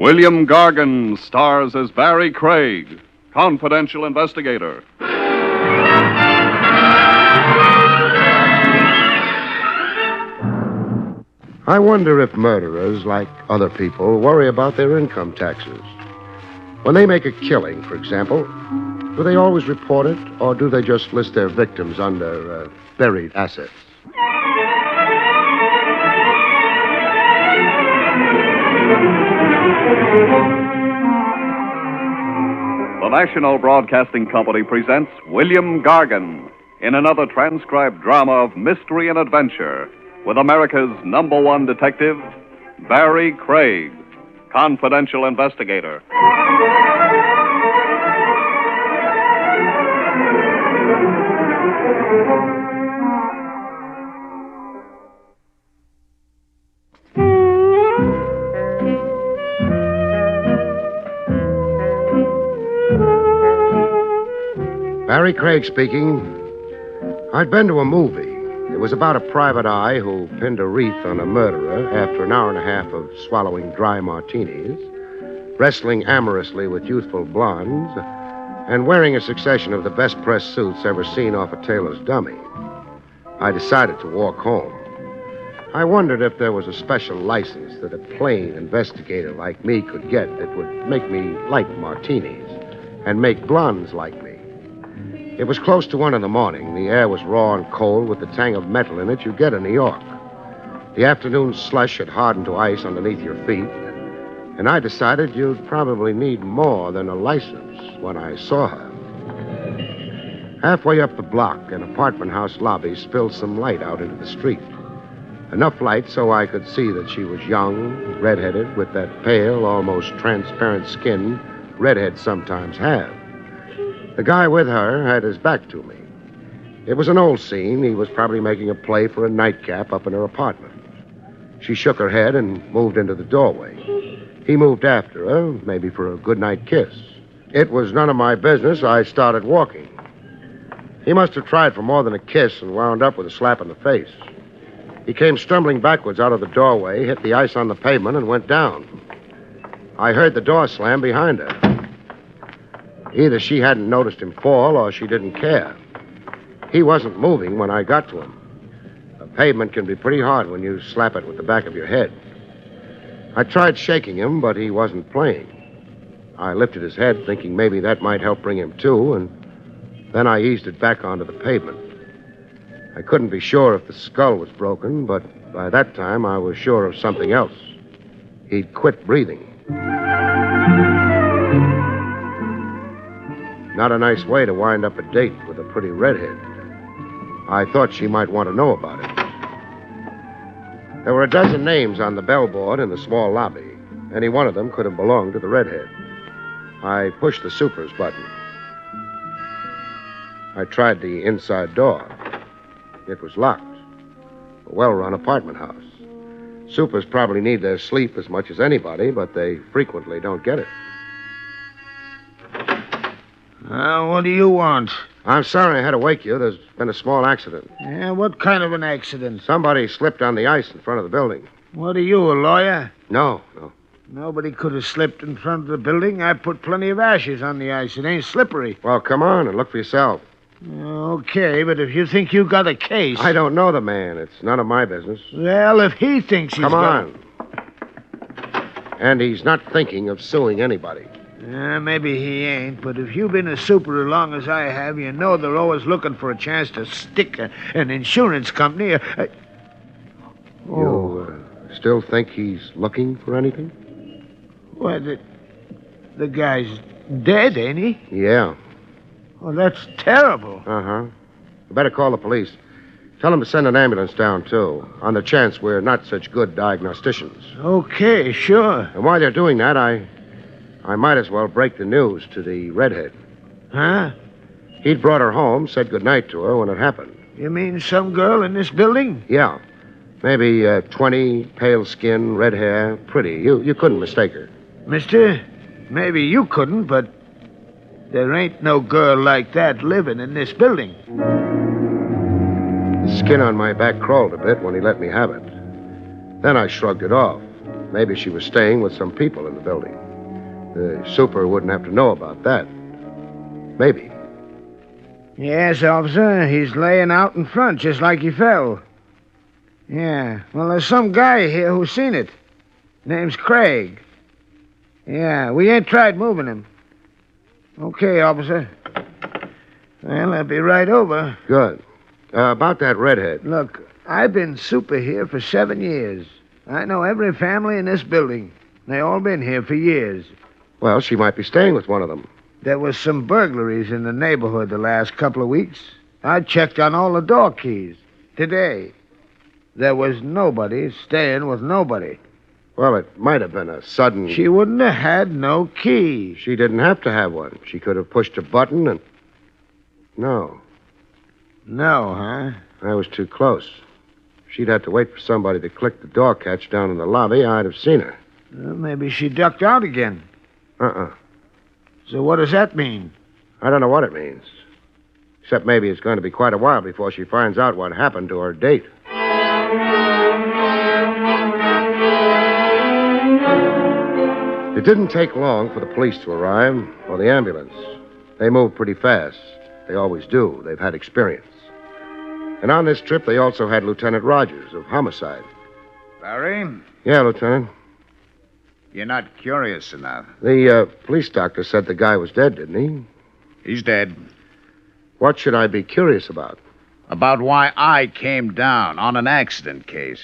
William Gargan stars as Barrie Craig, confidential investigator. I wonder if murderers, like other people, worry about their income taxes. When they make a killing, for example, do they always report it, or do they just list their victims under buried assets? The National Broadcasting Company presents William Gargan in another transcribed drama of mystery and adventure with America's #1 detective, Barrie Craig, confidential investigator. Barrie Craig speaking. I'd been to a movie. It was about a private eye who pinned a wreath on a murderer after an hour and a half of swallowing dry martinis, wrestling amorously with youthful blondes, and wearing a succession of the best pressed suits ever seen off a tailor's dummy. I decided to walk home. I wondered if there was a special license that a plain investigator like me could get that would make me like martinis and make blondes like me. It was close to 1 a.m. The air was raw and cold with the tang of metal in it you get in New York. The afternoon slush had hardened to ice underneath your feet, and I decided you'd probably need more than a license when I saw her. Halfway up the block, an apartment house lobby spilled some light out into the street. Enough light so I could see that she was young, redheaded, with that pale, almost transparent skin redheads sometimes have. The guy with her had his back to me. It was an old scene. He was probably making a play for a nightcap up in her apartment. She shook her head and moved into the doorway. He moved after her, maybe for a goodnight kiss. It was none of my business. I started walking. He must have tried for more than a kiss and wound up with a slap in the face. He came stumbling backwards out of the doorway, hit the ice on the pavement, and went down. I heard the door slam behind her. Either she hadn't noticed him fall or she didn't care. He wasn't moving when I got to him. The pavement can be pretty hard when you slap it with the back of your head. I tried shaking him, but he wasn't playing. I lifted his head, thinking maybe that might help bring him to, and then I eased it back onto the pavement. I couldn't be sure if the skull was broken, but by that time I was sure of something else. He'd quit breathing. Not a nice way to wind up a date with a pretty redhead. I thought she might want to know about it. There were a dozen names on the bellboard in the small lobby. Any one of them could have belonged to the redhead. I pushed the supers button. I tried the inside door. It was locked. A well-run apartment house. Supers probably need their sleep as much as anybody, but they frequently don't get it. What do you want? I'm sorry I had to wake you. There's been a small accident. Yeah, what kind of an accident? Somebody slipped on the ice in front of the building. What are you, a lawyer? No. Nobody could have slipped in front of the building. I put plenty of ashes on the ice. It ain't slippery. Well, come on and look for yourself. Okay, but if you think you got a case... I don't know the man. It's none of my business. Well, if he thinks he's Come on. And he's not thinking of suing anybody. Maybe he ain't, but if you've been a super as long as I have, you know they're always looking for a chance to stick an insurance company. You still think he's looking for anything? Well, the guy's dead, ain't he? Yeah. Well, that's terrible. Uh-huh. You better call the police. Tell them to send an ambulance down, too, on the chance we're not such good diagnosticians. Okay, sure. And while they're doing that, I might as well break the news to the redhead. Huh? He'd brought her home, said goodnight to her when it happened. You mean some girl in this building? Yeah. Maybe 20, pale skin, red hair, pretty. You couldn't mistake her. Mister, maybe you couldn't, but there ain't no girl like that living in this building. The skin on my back crawled a bit when he let me have it. Then I shrugged it off. Maybe she was staying with some people in the building. The super wouldn't have to know about that. Maybe. Yes, officer. He's laying out in front, just like he fell. Yeah. Well, there's some guy here who's seen it. Name's Craig. Yeah, we ain't tried moving him. Okay, officer. Well, I'll be right over. Good. About that redhead. Look, I've been super here for 7 years. I know every family in this building. They all been here for years. Well, she might be staying with one of them. There was some burglaries in the neighborhood the last couple of weeks. I checked on all the door keys. Today, there was nobody staying with nobody. Well, it might have been a sudden... She wouldn't have had no key. She didn't have to have one. She could have pushed a button and... No. No, huh? I was too close. If she'd had to wait for somebody to click the door catch down in the lobby, I'd have seen her. Well, maybe she ducked out again. Uh-uh. So what does that mean? I don't know what it means. Except maybe it's going to be quite a while before she finds out what happened to her date. It didn't take long for the police to arrive, or the ambulance. They moved pretty fast. They always do. They've had experience. And on this trip, they also had Lieutenant Rogers of Homicide. Barrie, Yeah, Lieutenant. you're not curious enough. The police doctor said the guy was dead, didn't he? He's dead. What should I be curious about? About why I came down on an accident case.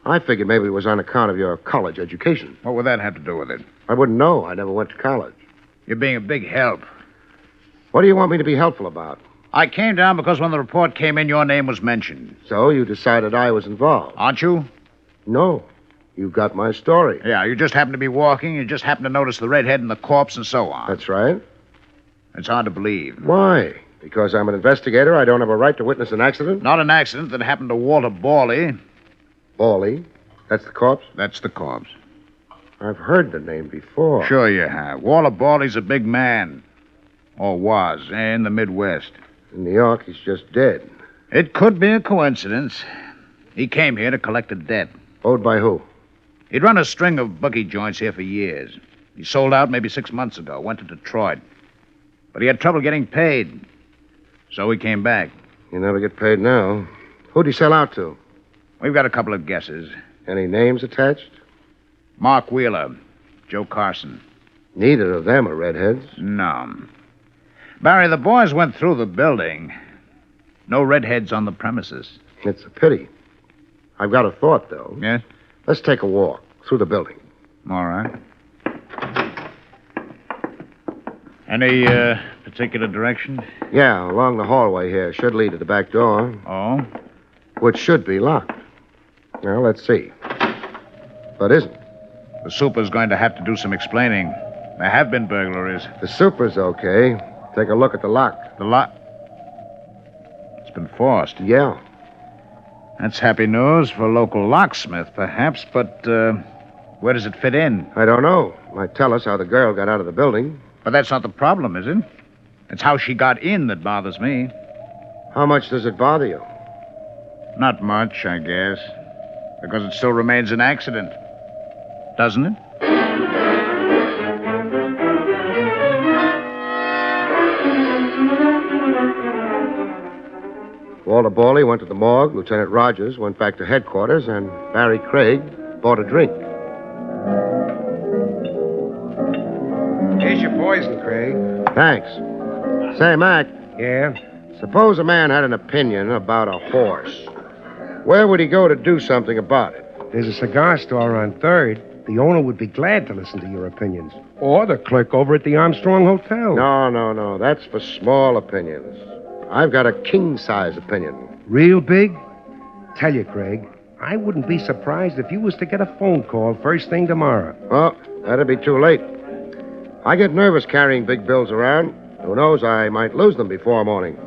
I figured maybe it was on account of your college education. What would that have to do with it? I wouldn't know. I never went to college. You're being a big help. What do you want me to be helpful about? I came down because when the report came in, your name was mentioned. So you decided I was involved? Aren't you? No. You've got my story. Yeah, you just happened to be walking, you just happened to notice the redhead and the corpse and so on. That's right. It's hard to believe. Why? Because I'm an investigator, I don't have a right to witness an accident? Not an accident that happened to Walter Borley. Borley? That's the corpse? That's the corpse. I've heard the name before. Sure you have. Walter Borley's a big man. Or was, in the Midwest. In New York, he's just dead. It could be a coincidence. He came here to collect a debt. Owed by who? He'd run a string of bookie joints here for years. He sold out maybe 6 months ago, went to Detroit. But he had trouble getting paid. So he came back. You never get paid now. Who'd he sell out to? We've got a couple of guesses. Any names attached? Mark Wheeler, Joe Carson. Neither of them are redheads. No. Barrie, the boys went through the building. No redheads on the premises. It's a pity. I've got a thought, though. Yes? Let's take a walk through the building. All right. Any particular direction? Yeah, along the hallway here. Should lead to the back door, Oh? which should be locked. Well, let's see. But isn't. The super's going to have to do some explaining. There have been burglaries. The super's okay. Take a look at the lock. The lock. It's been forced. Yeah. That's happy news for a local locksmith, perhaps, but where does it fit in? I don't know. Might tell us how the girl got out of the building. But that's not the problem, is it? It's how she got in that bothers me. How much does it bother you? Not much, I guess. Because it still remains an accident. Doesn't it? Walter Borley went to the morgue. Lieutenant Rogers went back to headquarters, and Barrie Craig bought a drink. Here's your poison, Craig. Thanks. Say, Mac, Yeah? suppose a man had an opinion about a horse. Where would he go to do something about it? There's a cigar store on 3rd. The owner would be glad to listen to your opinions. Or the clerk over at the Armstrong Hotel. No. That's for small opinions. I've got a king-size opinion. Real big? Tell you, Craig, I wouldn't be surprised if you was to get a phone call first thing tomorrow. Well, that'd be too late. I get nervous carrying big bills around. Who knows, I might lose them before morning.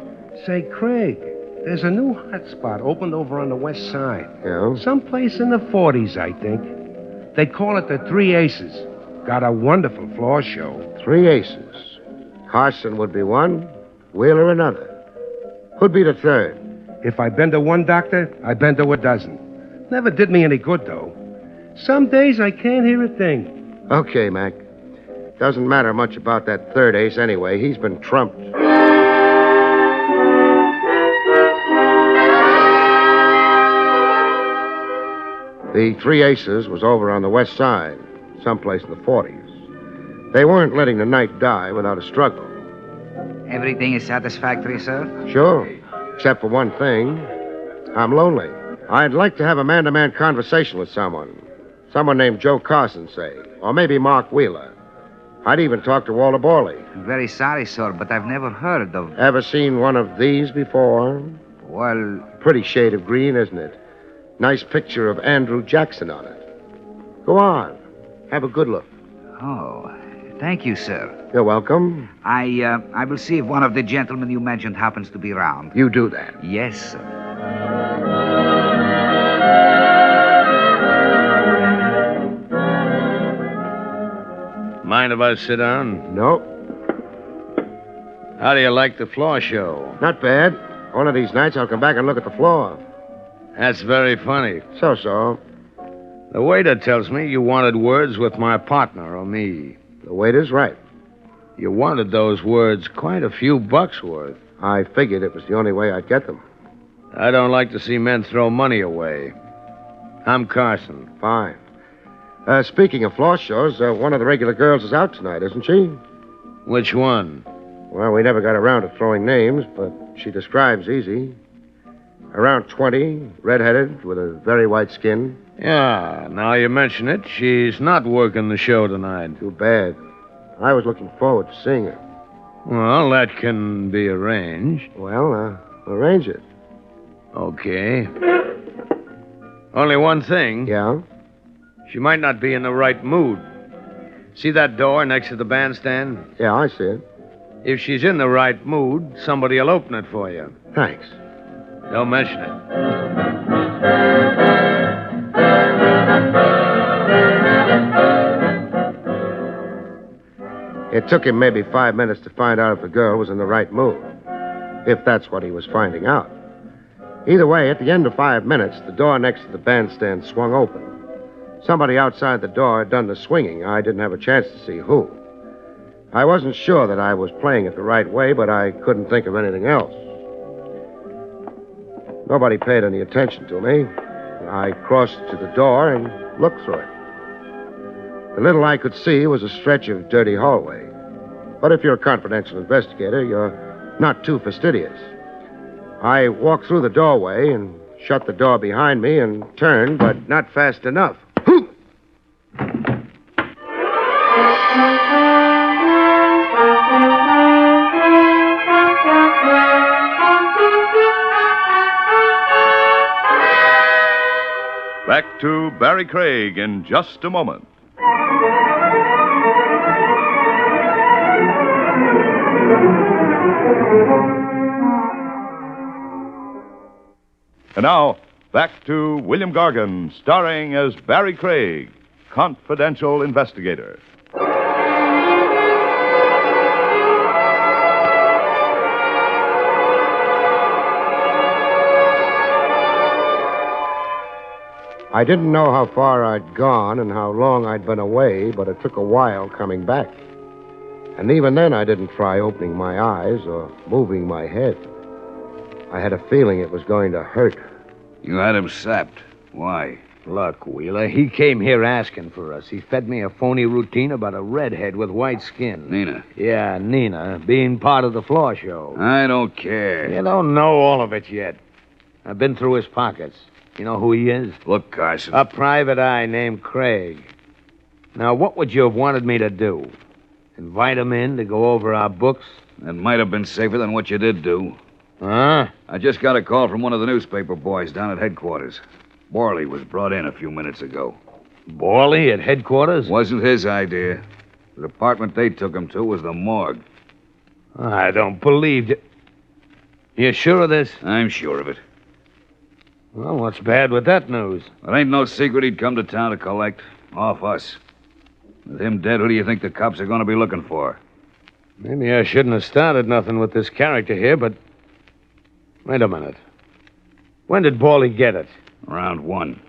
Say, Craig, there's a new hot spot opened over on the west side. Yeah? Someplace in the 40s, I think. They call it the Three Aces. Got a wonderful floor show. 3 aces. Carson would be one, Wheeler another. Who'd be the third? If I been to one doctor, I been to a dozen. Never did me any good, though. Some days I can't hear a thing. Okay, Mac. Doesn't matter much about that third ace anyway. He's been trumped. The three aces was over on the west side, someplace in the 40s. They weren't letting the night die without a struggle. Everything is satisfactory, sir? Sure, except for one thing. I'm lonely. I'd like to have a man-to-man conversation with someone. Someone named Joe Carson, say. Or maybe Mark Wheeler. I'd even talk to Walter Borley. Very sorry, sir, but I've never heard of... Ever seen one of these before? Well... Pretty shade of green, isn't it? Nice picture of Andrew Jackson on it. Go on. Have a good look. Oh, thank you, sir. You're welcome. I will see if one of the gentlemen you mentioned happens to be around. You do that. Yes, sir. Mind if I sit down? No, How do you like the floor show? not bad. One of these nights I'll come back and look at the floor. That's very funny. So. The waiter tells me you wanted words with my partner or me. The waiter's right. You wanted those words quite a few bucks worth. I figured it was the only way I'd get them. I don't like to see men throw money away. I'm Carson. Fine. Speaking of floor shows, one of the regular girls is out tonight, isn't she? Which one? Well, we never got around to throwing names, but she describes easy. Around 20, redheaded, with a very white skin. Yeah, now you mention it, she's not working the show tonight. Too bad. I was looking forward to seeing her. Well, that can be arranged. Well, arrange it. Okay. Only one thing. Yeah? She might not be in the right mood. See that door next to the bandstand? Yeah, I see it. If she's in the right mood, somebody will open it for you. Thanks. Don't mention it. It took him maybe 5 minutes to find out if the girl was in the right mood. If that's what he was finding out. Either way, at the end of 5 minutes, the door next to the bandstand swung open. Somebody outside the door had done the swinging. I didn't have a chance to see who. I wasn't sure that I was playing it the right way, but I couldn't think of anything else. Nobody paid any attention to me. I crossed to the door and looked through it. The little I could see was a stretch of dirty hallway. But if you're a confidential investigator, you're not too fastidious. I walked through the doorway and shut the door behind me and turned, but not fast enough. Back to Barrie Craig in just a moment. And now, back to William Gargan, starring as Barrie Craig, confidential investigator. I didn't know how far I'd gone and how long I'd been away, but it took a while coming back. And even then, I didn't try opening my eyes or moving my head. I had a feeling it was going to hurt. You had him sapped. Why? Look, Wheeler, he came here asking for us. He fed me a phony routine about a redhead with white skin. Nina. Yeah, Nina, being part of the floor show. I don't care. You don't know all of it yet. I've been through his pockets. You know who he is? Look, Carson. A private eye named Craig. Now, what would you have wanted me to do? Invite him in to go over our books? That might have been safer than what you did do. Huh? I just got a call from one of the newspaper boys down at headquarters. Borley was brought in a few minutes ago. Borley at headquarters? Wasn't his idea. The department they took him to was the morgue. I don't believe it. You sure of this? I'm sure of it. Well, what's bad with that news? It ain't no secret he'd come to town to collect. Off us. With him dead, who do you think the cops are going to be looking for? Maybe I shouldn't have started nothing with this character here, but... Wait a minute. When did Borley get it? Around 1.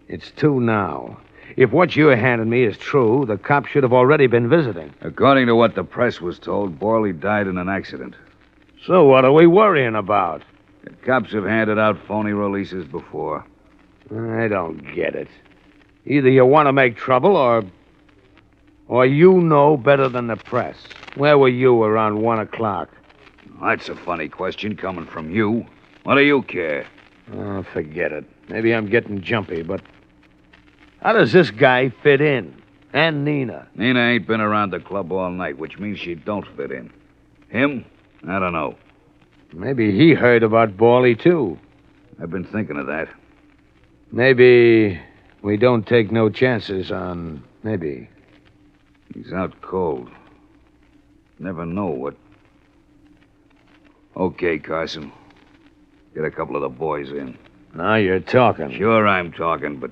It's 2 now. If what you're handing me is true, the cops should have already been visiting. According to what the press was told, Borley died in an accident. So what are we worrying about? The cops have handed out phony releases before. I don't get it. Either you want to make trouble or you know better than the press. Where were you around 1 o'clock? That's a funny question coming from you. What do you care? Oh, forget it. Maybe I'm getting jumpy, but how does this guy fit in? And Nina? Nina ain't been around the club all night, which means she don't fit in. Him? I don't know. Maybe he heard about Borley, too. I've been thinking of that. Maybe we don't take no chances on... Maybe. He's out cold. Never know what... Okay, Carson. Get a couple of the boys in. Now you're talking. Sure I'm talking, but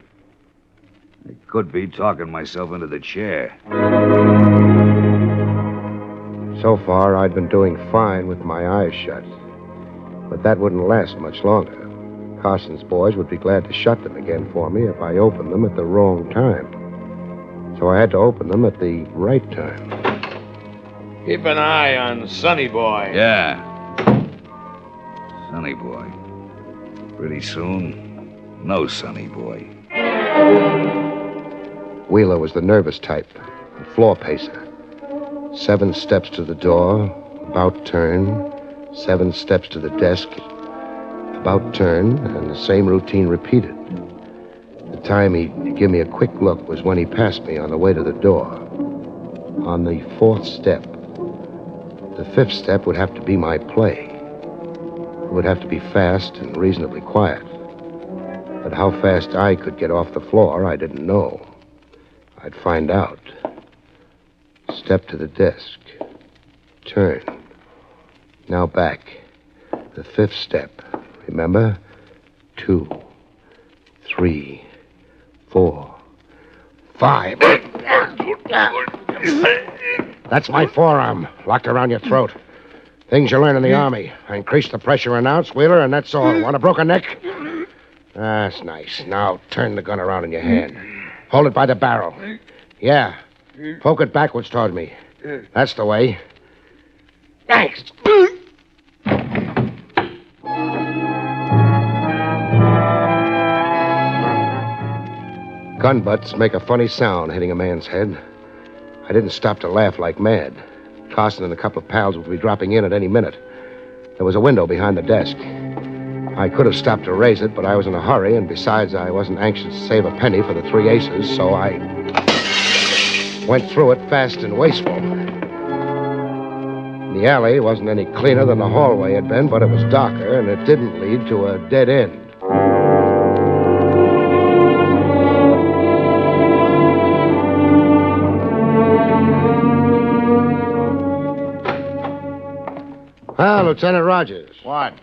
I could be talking myself into the chair. So far, I'd been doing fine with my eyes shut. But that wouldn't last much longer. Carson's boys would be glad to shut them again for me if I opened them at the wrong time. So I had to open them at the right time. Keep an eye on Sonny Boy. Yeah. Sonny Boy. Pretty soon, no Sonny Boy. Wheeler was the nervous type, a floor pacer. 7 steps to the door, about turn. 7 steps to the desk, about turn, and the same routine repeated. The time he'd give me a quick look was when he passed me on the way to the door. On the 4th step. The 5th step would have to be my play. It would have to be fast and reasonably quiet. But how fast I could get off the floor, I didn't know. I'd find out. Step to the desk. Turn. Now back. The 5th step. Remember? 2, 3, 4, 5. That's my forearm, locked around your throat. Things you learn in the Army. I increase the pressure an ounce, Wheeler, and that's all. Want a broken neck? That's nice. Now turn the gun around in your hand. Hold it by the barrel. Yeah. Poke it backwards toward me. That's the way. Thanks. Gun butts make a funny sound hitting a man's head. I didn't stop to laugh like mad. Carson and a couple of pals would be dropping in at any minute. There was a window behind the desk. I could have stopped to raise it, but I was in a hurry, and besides, I wasn't anxious to save a penny for the 3 aces, so I went through it fast and wasteful. The alley wasn't any cleaner than the hallway had been, but it was darker, and it didn't lead to a dead end. Ah, Lieutenant Rogers. What?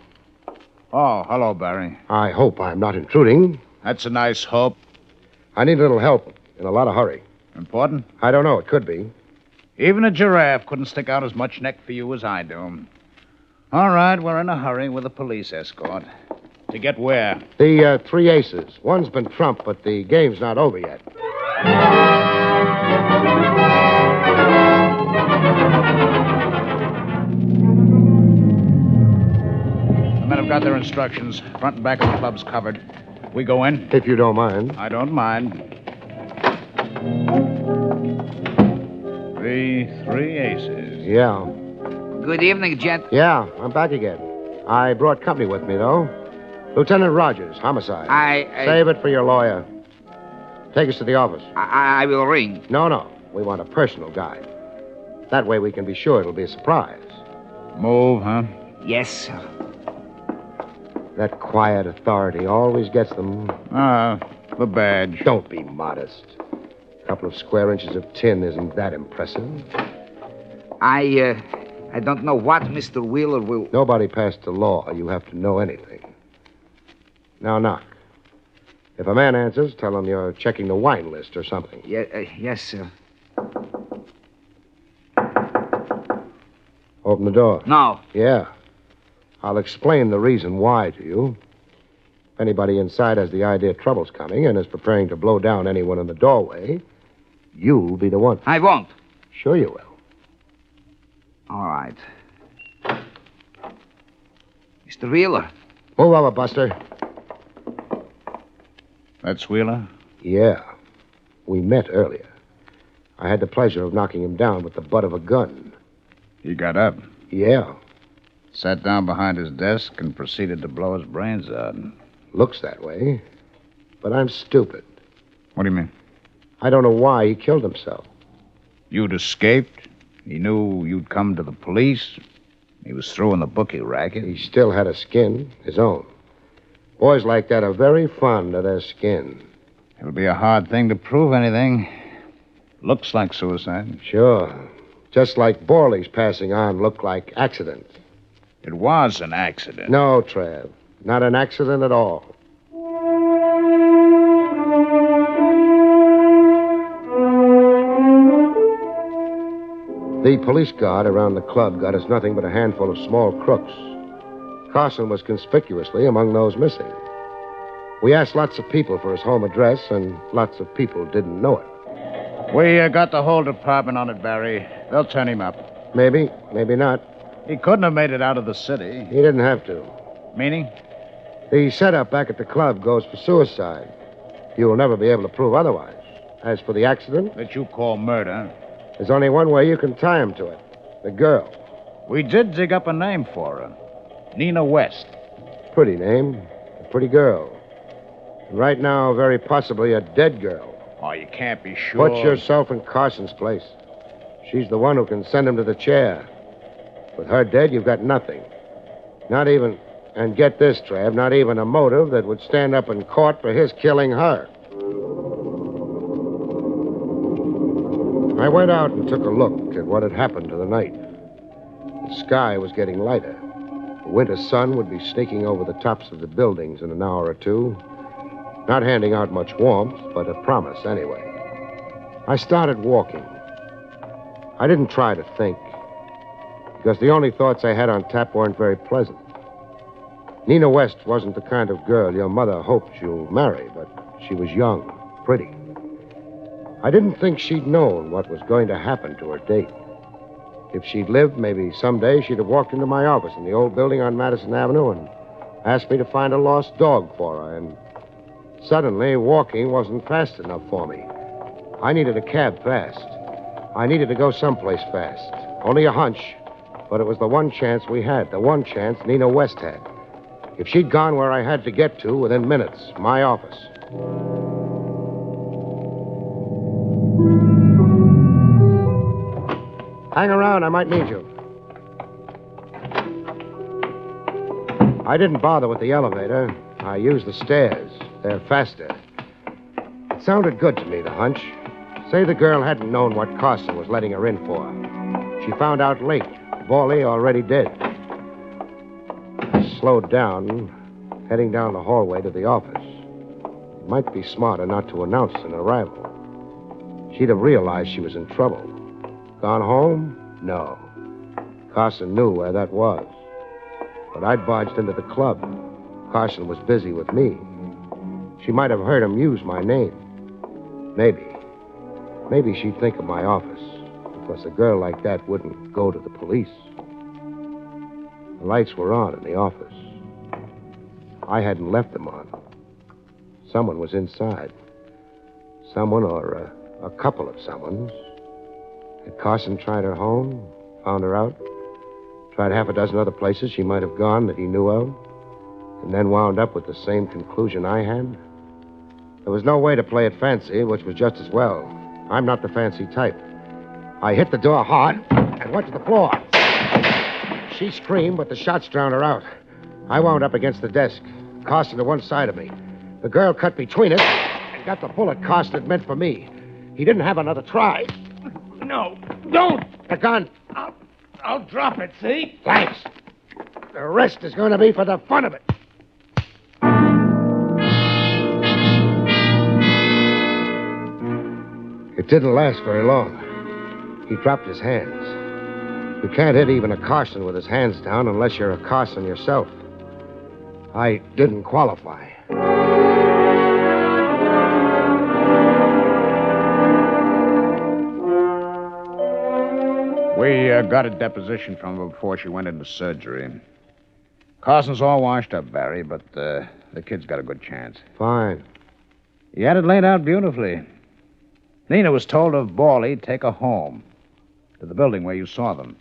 Oh, hello, Barrie. I hope I'm not intruding. That's a nice hope. I need a little help in a lot of hurry. Important? I don't know. It could be. Even a giraffe couldn't stick out as much neck for you as I do. All right, we're in a hurry with a police escort. To get where? The 3 aces. One's been trumped, but the game's not over yet. The men have got their instructions. Front and back of the club's covered. We go in? If you don't mind. I don't mind. The 3 aces. Yeah. Good evening, gent. Yeah, I'm back again. I brought company with me, though. Lieutenant Rogers, homicide. Save it for your lawyer. Take us to the office. I will ring. No. We want a personal guide. That way we can be sure it'll be a surprise. Move, huh? Yes, sir. That quiet authority always gets them. The badge. Don't be modest. A couple of square inches of tin isn't that impressive. I don't know what Mr. Wheeler will... Nobody passed the law. You have to know anything. Now knock. If a man answers, tell him you're checking the wine list or something. Yes, sir. Open the door. No. Yeah. I'll explain the reason why to you. If anybody inside has the idea trouble's coming and is preparing to blow down anyone in the doorway, you'll be the one. I won't. Sure you will. All right. Mr. Wheeler. Move over, Buster. That's Wheeler? Yeah. We met earlier. I had the pleasure of knocking him down with the butt of a gun. He got up, Yeah. sat down behind his desk, and proceeded to blow his brains out. Looks that way. But I'm stupid. What do you mean? I don't know why he killed himself. You'd escaped. He knew you'd come to the police. He was through in the bookie racket. He still had a skin, his own. Boys like that are very fond of their skin. It'll be a hard thing to prove anything. Looks like suicide. Sure. Just like Borley's passing on looked like accident. It was an accident. No, Trav. Not an accident at all. The police guard around the club got us nothing but a handful of small crooks. Carson was conspicuously among those missing. We asked lots of people for his home address, and lots of people didn't know it. We got the whole department on it, Barry. They'll turn him up. Maybe, maybe not. He couldn't have made it out of the city. He didn't have to. Meaning? The setup back at the club goes for suicide. You will never be able to prove otherwise. As for the accident, That you call murder. there's only one way you can tie him to it. The girl. We did dig up a name for her. Nina West. Pretty name. A pretty girl. And right now, very possibly a dead girl. Oh, you can't be sure. Put yourself in Carson's place. She's the one who can send him to the chair. With her dead, you've got nothing. Not even, and get this, Trav, not even a motive that would stand up in court for his killing her. I went out and took a look at what had happened to the night. The sky was getting lighter. The winter sun would be sneaking over the tops of the buildings in an hour or two. Not handing out much warmth, but a promise anyway. I started walking. I didn't try to think, because the only thoughts I had on tap weren't very pleasant. Nina West wasn't the kind of girl your mother hoped you'd marry, but she was young, pretty. I didn't think she'd known what was going to happen to her date. If she'd lived, maybe someday she'd have walked into my office in the old building on Madison Avenue and asked me to find a lost dog for her, and suddenly walking wasn't fast enough for me. I needed a cab fast. I needed to go someplace fast. Only a hunch, but it was the one chance we had, the one chance Nina West had. If she'd gone where I had to get to within minutes, my office. Hang around, I might need you. I didn't bother with the elevator. I used the stairs. They're faster. It sounded good to me, the hunch. Say the girl hadn't known what Carson was letting her in for. She found out late. Borley already dead. I slowed down, heading down the hallway to the office. It might be smarter not to announce an arrival. She'd have realized she was in trouble. Gone home? No. Carson knew where that was. But I'd barged into the club. Carson was busy with me. She might have heard him use my name. Maybe. Maybe she'd think of my office, because a girl like that wouldn't go to the police. The lights were on in the office. I hadn't left them on. Someone was inside. Someone or a couple of someones. Had Carson tried her home, found her out, tried half a dozen other places she might have gone that he knew of, and then wound up with the same conclusion I had? There was no way to play it fancy, which was just as well. I'm not the fancy type. I hit the door hard and went to the floor. She screamed, but the shots drowned her out. I wound up against the desk, Carson to one side of me. The girl cut between us and got the bullet Carson had meant for me. He didn't have another try. No, don't! The gun. I'll drop it, see? Thanks. The rest is going to be for the fun of it. It didn't last very long. He dropped his hands. You can't hit even a Carson with his hands down unless you're a Carson yourself. I didn't qualify. We got a deposition from her before she went into surgery. Carson's all washed up, Barry, but the kid's got a good chance. Fine. He had it laid out beautifully. Nina was told of Bawley take her home to the building where you saw them.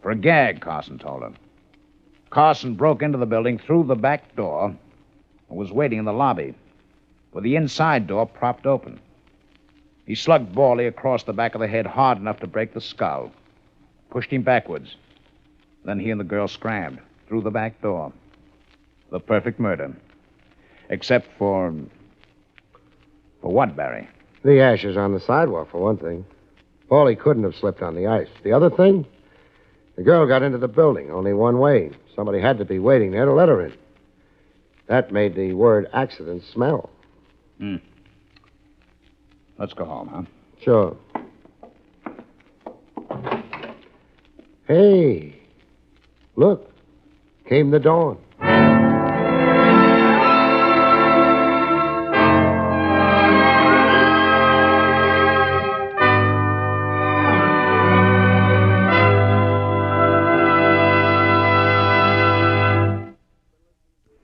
For a gag, Carson told her. Carson broke into the building through the back door and was waiting in the lobby with the inside door propped open. He slugged Bawley across the back of the head hard enough to break the skull, pushed him backwards. Then he and the girl scrammed through the back door. The perfect murder. Except for what, Barry? The ashes on the sidewalk, for one thing. Paulie couldn't have slipped on the ice. The other thing? The girl got into the building only one way. Somebody had to be waiting there to let her in. That made the word accident smell. Let's go home, huh? Sure. Hey, look. Came the dawn.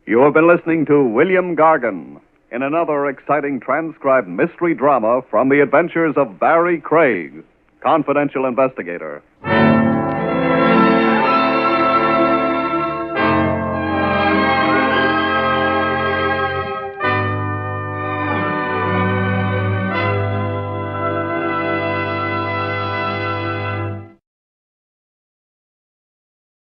You have been listening to William Gargan in another exciting transcribed mystery drama from the adventures of Barrie Craig, confidential investigator.